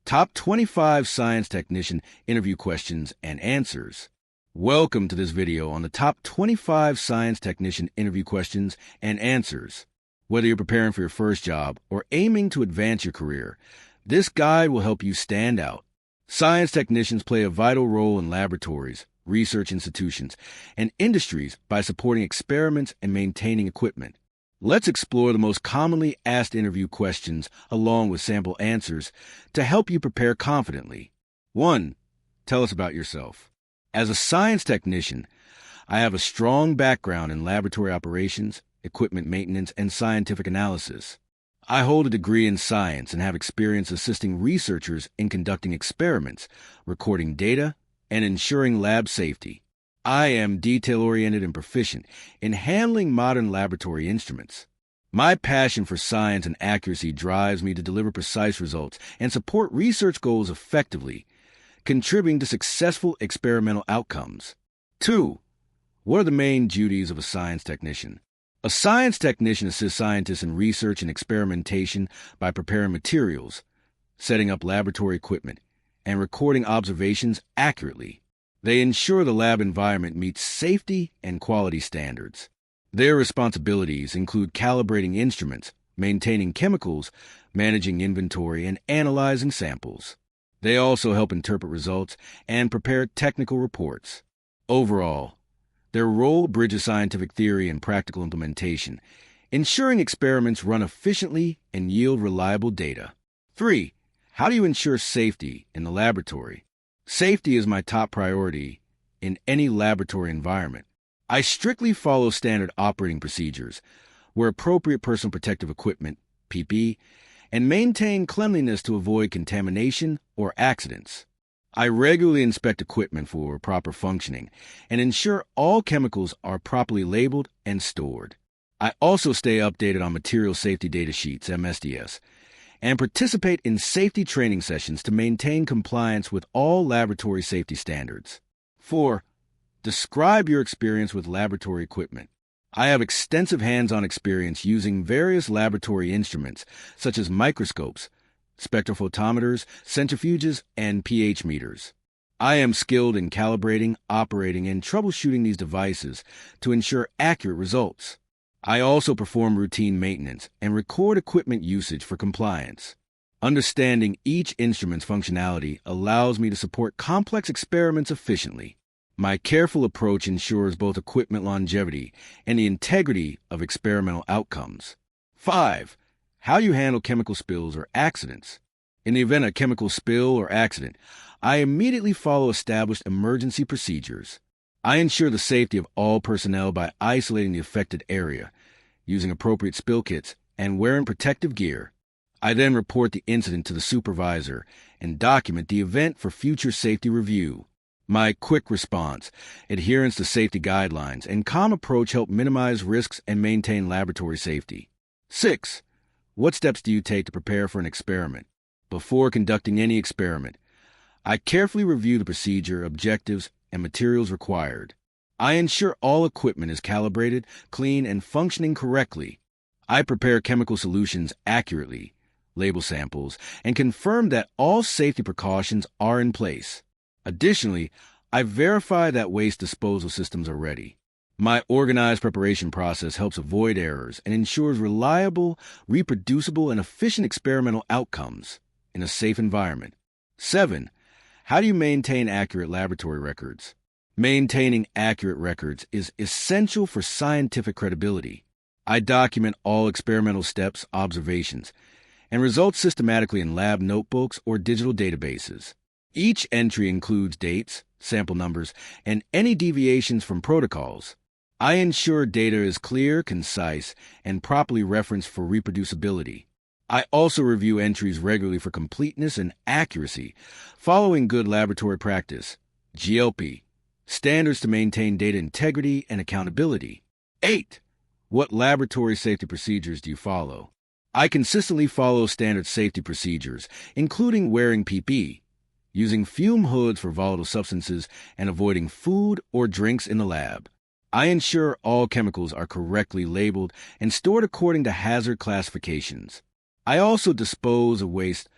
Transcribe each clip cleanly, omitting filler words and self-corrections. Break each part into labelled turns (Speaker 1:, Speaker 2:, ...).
Speaker 1: Top 25 Science Technician Interview Questions and Answers. Welcome to this video on the top 25 Science Technician Interview Questions and Answers. Whether you're preparing for your first job or aiming to advance your career, this guide will help you stand out. Science technicians play a vital role in laboratories, research institutions, and industries by supporting experiments and maintaining equipment. Let's explore the most commonly asked interview questions along with sample answers to help you prepare confidently. 1. Tell us about yourself. As a science technician, I have a strong background in laboratory operations, equipment maintenance, and scientific analysis. I hold a degree in science and have experience assisting researchers in conducting experiments, recording data, and ensuring lab safety. I am detail-oriented and proficient in handling modern laboratory instruments. My passion for science and accuracy drives me to deliver precise results and support research goals effectively, contributing to successful experimental outcomes. 2. What are the main duties of a science technician? A science technician assists scientists in research and experimentation by preparing materials, setting up laboratory equipment, and recording observations accurately. They ensure the lab environment meets safety and quality standards. Their responsibilities include calibrating instruments, maintaining chemicals, managing inventory, and analyzing samples. They also help interpret results and prepare technical reports. Overall, their role bridges scientific theory and practical implementation, ensuring experiments run efficiently and yield reliable data. 3. How do you ensure safety in the laboratory? Safety is my top priority in any laboratory environment. I strictly follow standard operating procedures, wear appropriate personal protective equipment, PPE, and maintain cleanliness to avoid contamination or accidents. I regularly inspect equipment for proper functioning and ensure all chemicals are properly labeled and stored. I also stay updated on material safety data sheets, MSDS, and participate in safety training sessions to maintain compliance with all laboratory safety standards. 4. Describe your experience with laboratory equipment. I have extensive hands-on experience using various laboratory instruments, such as microscopes, spectrophotometers, centrifuges, and pH meters. I am skilled in calibrating, operating, and troubleshooting these devices to ensure accurate results. I also perform routine maintenance and record equipment usage for compliance. Understanding each instrument's functionality allows me to support complex experiments efficiently. My careful approach ensures both equipment longevity and the integrity of experimental outcomes. 5. How do you handle chemical spills or accidents? In the event of a chemical spill or accident, I immediately follow established emergency procedures. I ensure the safety of all personnel by isolating the affected area, using appropriate spill kits, and wearing protective gear. I then report the incident to the supervisor and document the event for future safety review. My quick response, adherence to safety guidelines, and calm approach help minimize risks and maintain laboratory safety. 6. What steps do you take to prepare for an experiment? Before conducting any experiment, I carefully review the procedure, objectives, and materials required. I ensure all equipment is calibrated, clean, and functioning correctly. I prepare chemical solutions accurately, label samples, and confirm that all safety precautions are in place. Additionally, I verify that waste disposal systems are ready. My organized preparation process helps avoid errors and ensures reliable, reproducible, and efficient experimental outcomes in a safe environment. 7. How do you maintain accurate laboratory records? Maintaining accurate records is essential for scientific credibility. I document all experimental steps, observations, and results systematically in lab notebooks or digital databases. Each entry includes dates, sample numbers, and any deviations from protocols. I ensure data is clear, concise, and properly referenced for reproducibility. I also review entries regularly for completeness and accuracy, following good laboratory practice, GLP, standards to maintain data integrity and accountability. 8. What laboratory safety procedures do you follow? I consistently follow standard safety procedures, including wearing PPE, using fume hoods for volatile substances, and avoiding food or drinks in the lab. I ensure all chemicals are correctly labeled and stored according to hazard classifications. I also dispose of waste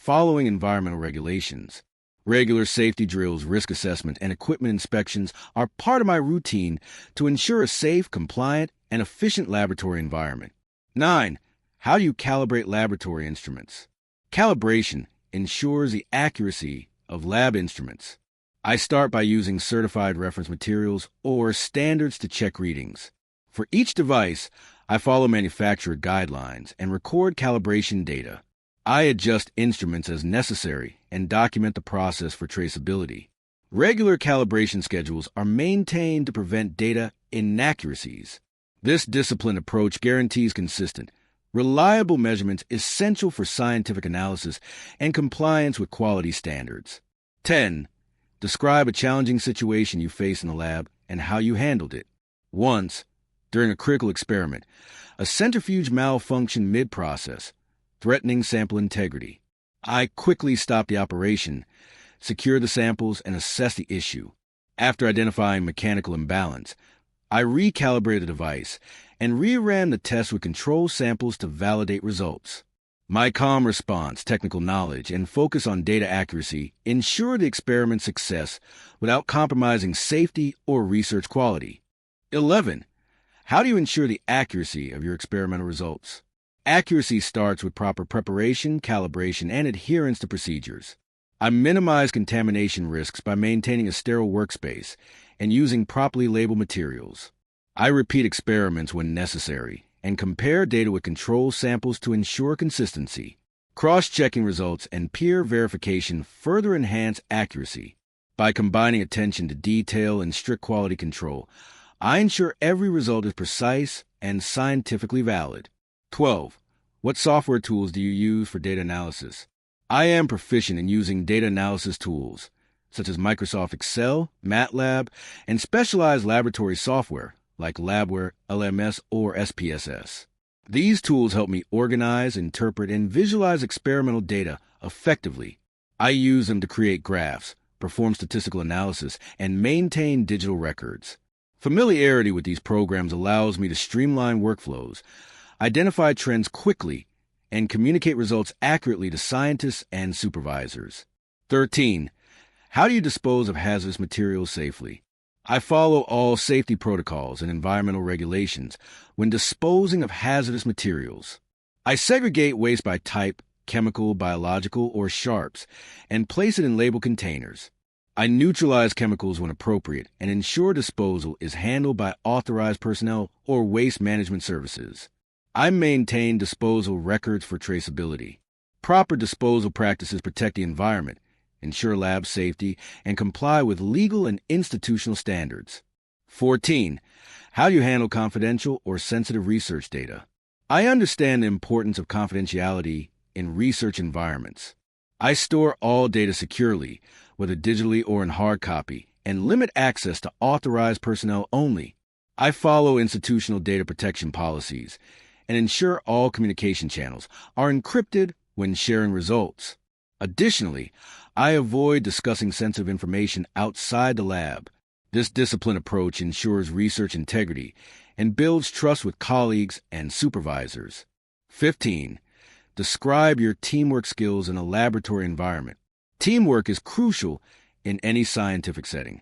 Speaker 1: following environmental regulations. Regular safety drills, risk assessment, and equipment inspections are part of my routine to ensure a safe, compliant, and efficient laboratory environment. 9. How do you calibrate laboratory instruments? Calibration ensures the accuracy of lab instruments. I start by using certified reference materials or standards to check readings. For each device, I follow manufacturer guidelines and record calibration data. I adjust instruments as necessary and document the process for traceability. Regular calibration schedules are maintained to prevent data inaccuracies. This disciplined approach guarantees consistent, reliable measurements essential for scientific analysis and compliance with quality standards. 10. Describe a challenging situation you faced in the lab and how you handled it. Once, during a critical experiment, a centrifuge malfunctioned mid-process, threatening sample integrity. I quickly stopped the operation, secured the samples, and assessed the issue. After identifying mechanical imbalance, I recalibrated the device and reran the test with control samples to validate results. My calm response, technical knowledge, and focus on data accuracy ensure the experiment's success without compromising safety or research quality. 11. How do you ensure the accuracy of your experimental results? Accuracy starts with proper preparation, calibration, and adherence to procedures. I minimize contamination risks by maintaining a sterile workspace and using properly labeled materials. I repeat experiments when necessary and compare data with control samples to ensure consistency. Cross-checking results and peer verification further enhance accuracy. By combining attention to detail and strict quality control, I ensure every result is precise and scientifically valid. 12. What software tools do you use for data analysis? I am proficient in using data analysis tools, such as Microsoft Excel, MATLAB, and specialized laboratory software like Labware, LMS, or SPSS. These tools help me organize, interpret, and visualize experimental data effectively. I use them to create graphs, perform statistical analysis, and maintain digital records. Familiarity with these programs allows me to streamline workflows, identify trends quickly, and communicate results accurately to scientists and supervisors. 13. How do you dispose of hazardous materials safely? I follow all safety protocols and environmental regulations when disposing of hazardous materials. I segregate waste by type, chemical, biological, or sharps, and place it in labeled containers. I neutralize chemicals when appropriate and ensure disposal is handled by authorized personnel or waste management services. I maintain disposal records for traceability. Proper disposal practices protect the environment, ensure lab safety, and comply with legal and institutional standards. 14. How do you handle confidential or sensitive research data? I understand the importance of confidentiality in research environments. I store all data securely, whether digitally or in hard copy, and limit access to authorized personnel only. I follow institutional data protection policies and ensure all communication channels are encrypted when sharing results. Additionally, I avoid discussing sensitive information outside the lab. This disciplined approach ensures research integrity and builds trust with colleagues and supervisors. 15. Describe your teamwork skills in a laboratory environment. Teamwork is crucial in any scientific setting.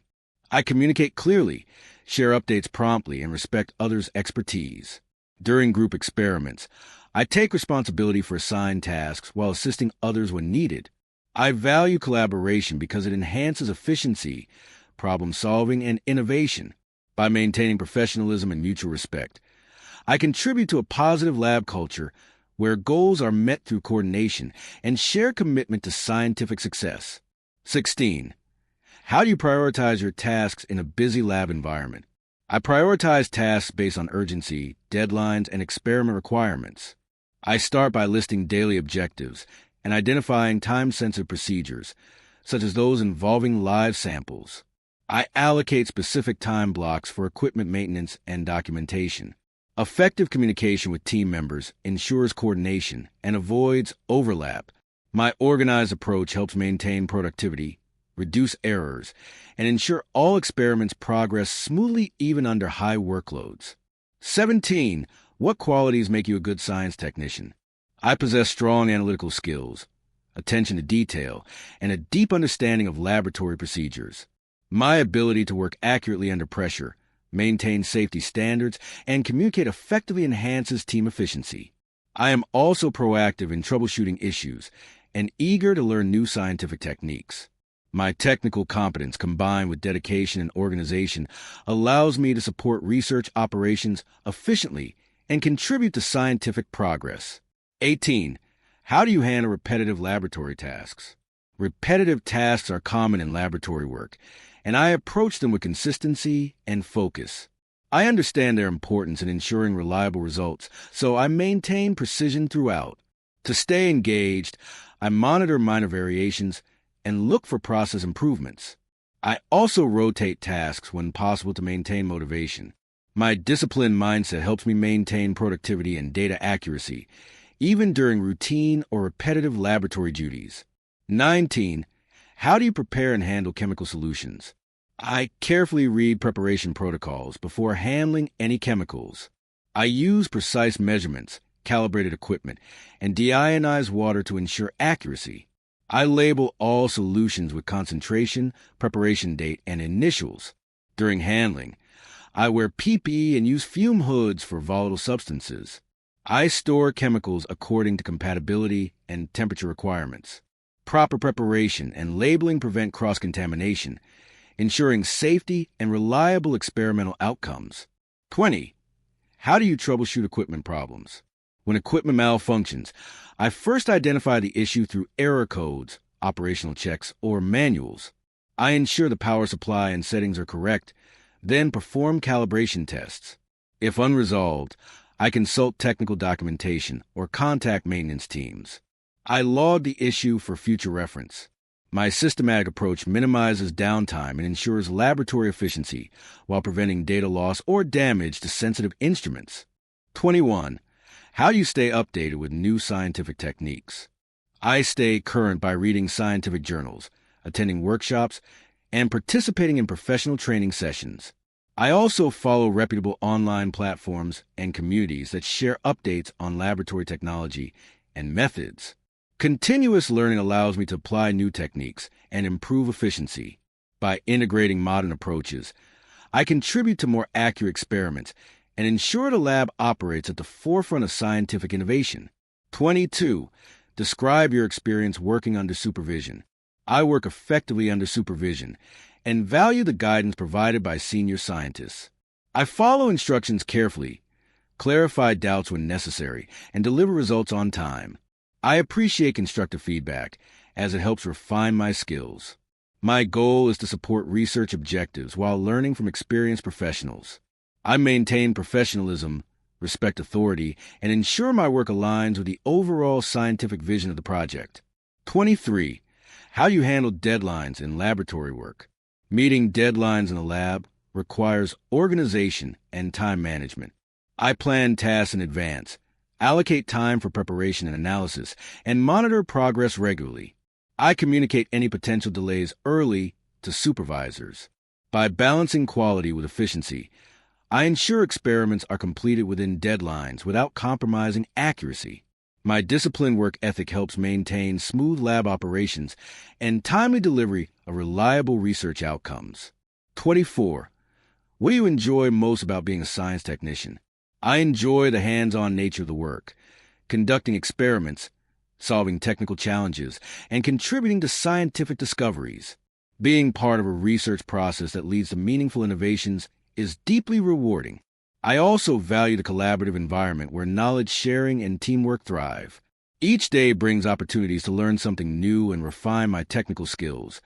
Speaker 1: I communicate clearly, share updates promptly, and respect others' expertise. During group experiments, I take responsibility for assigned tasks while assisting others when needed. I value collaboration because it enhances efficiency, problem solving, and innovation. By maintaining professionalism and mutual respect, I contribute to a positive lab culture where goals are met through coordination and shared commitment to scientific success. 16. How do you prioritize your tasks in a busy lab environment? I prioritize tasks based on urgency, deadlines, and experiment requirements. I start by listing daily objectives and identifying time-sensitive procedures, such as those involving live samples. I allocate specific time blocks for equipment maintenance and documentation. Effective communication with team members ensures coordination and avoids overlap. My organized approach helps maintain productivity, reduce errors, and ensure all experiments progress smoothly even under high workloads. 17. What qualities make you a good science technician? I possess strong analytical skills. attention to detail, and a deep understanding of laboratory procedures. My ability to work accurately under pressure, maintain safety standards, and communicate effectively enhances team efficiency. I am also proactive in troubleshooting issues and eager to learn new scientific techniques. My technical competence combined with dedication and organization allows me to support research operations efficiently and contribute to scientific progress. 18. How do you handle repetitive laboratory tasks? Repetitive tasks are common in laboratory work, and I approach them with consistency and focus. I understand their importance in ensuring reliable results, so I maintain precision throughout. To stay engaged, I monitor minor variations and look for process improvements. I also rotate tasks when possible to maintain motivation. My disciplined mindset helps me maintain productivity and data accuracy, even during routine or repetitive laboratory duties. 19. How do you prepare and handle chemical solutions? I carefully read preparation protocols before handling any chemicals. I use precise measurements, calibrated equipment, and deionized water to ensure accuracy. I label all solutions with concentration, preparation date, and initials. During handling, I wear PPE and use fume hoods for volatile substances. I store chemicals according to compatibility and temperature requirements. Proper preparation and labeling prevent cross-contamination, ensuring safety and reliable experimental outcomes. 20. How do you troubleshoot equipment problems? When equipment malfunctions, I first identify the issue through error codes, operational checks, or manuals. I ensure the power supply and settings are correct, then perform calibration tests. If unresolved, I consult technical documentation or contact maintenance teams. I log the issue for future reference. My systematic approach minimizes downtime and ensures laboratory efficiency while preventing data loss or damage to sensitive instruments. 21. How do you stay updated with new scientific techniques? I stay current by reading scientific journals, attending workshops, and participating in professional training sessions. I also follow reputable online platforms and communities that share updates on laboratory technology and methods. Continuous learning allows me to apply new techniques and improve efficiency. By integrating modern approaches, I contribute to more accurate experiments and ensure the lab operates at the forefront of scientific innovation. 22. Describe your experience working under supervision. I work effectively under supervision and value the guidance provided by senior scientists. I follow instructions carefully, clarify doubts when necessary, and deliver results on time. I appreciate constructive feedback as it helps refine my skills. My goal is to support research objectives while learning from experienced professionals. I maintain professionalism, respect authority, and ensure my work aligns with the overall scientific vision of the project. 23. How do you handle deadlines in laboratory work? Meeting deadlines in the lab requires organization and time management. I plan tasks in advance, allocate time for preparation and analysis, and monitor progress regularly. I communicate any potential delays early to supervisors. By balancing quality with efficiency, I ensure experiments are completed within deadlines without compromising accuracy. My disciplined work ethic helps maintain smooth lab operations and timely delivery of reliable research outcomes. 24. What do you enjoy most about being a science technician? I enjoy the hands-on nature of the work, conducting experiments, solving technical challenges, and contributing to scientific discoveries. Being part of a research process that leads to meaningful innovations is deeply rewarding. I also value the collaborative environment where knowledge sharing and teamwork thrive. Each day brings opportunities to learn something new and refine my technical skills,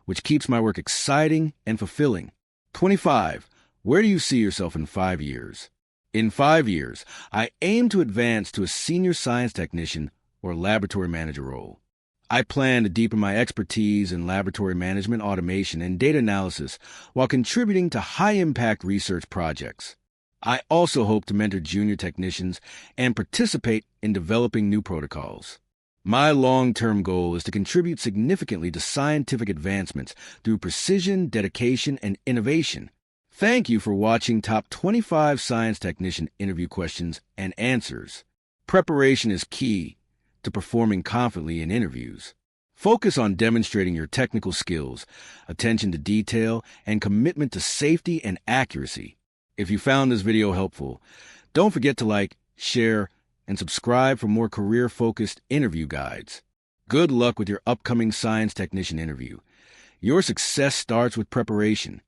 Speaker 1: which keeps my work exciting and fulfilling. 25. Where do you see yourself in 5 years? In 5 years, I aim to advance to a senior science technician or laboratory manager role. I plan to deepen my expertise in laboratory management, automation, and data analysis while contributing to high-impact research projects. I also hope to mentor junior technicians and participate in developing new protocols. My long-term goal is to contribute significantly to scientific advancements through precision, dedication, and innovation. Thank you for watching Top 25 Science Technician Interview Questions and Answers. Preparation is key to performing confidently in interviews. Focus on demonstrating your technical skills, attention to detail, and commitment to safety and accuracy. If you found this video helpful, don't forget to like, share, and subscribe for more career-focused interview guides. Good luck with your upcoming science technician interview. Your success starts with preparation,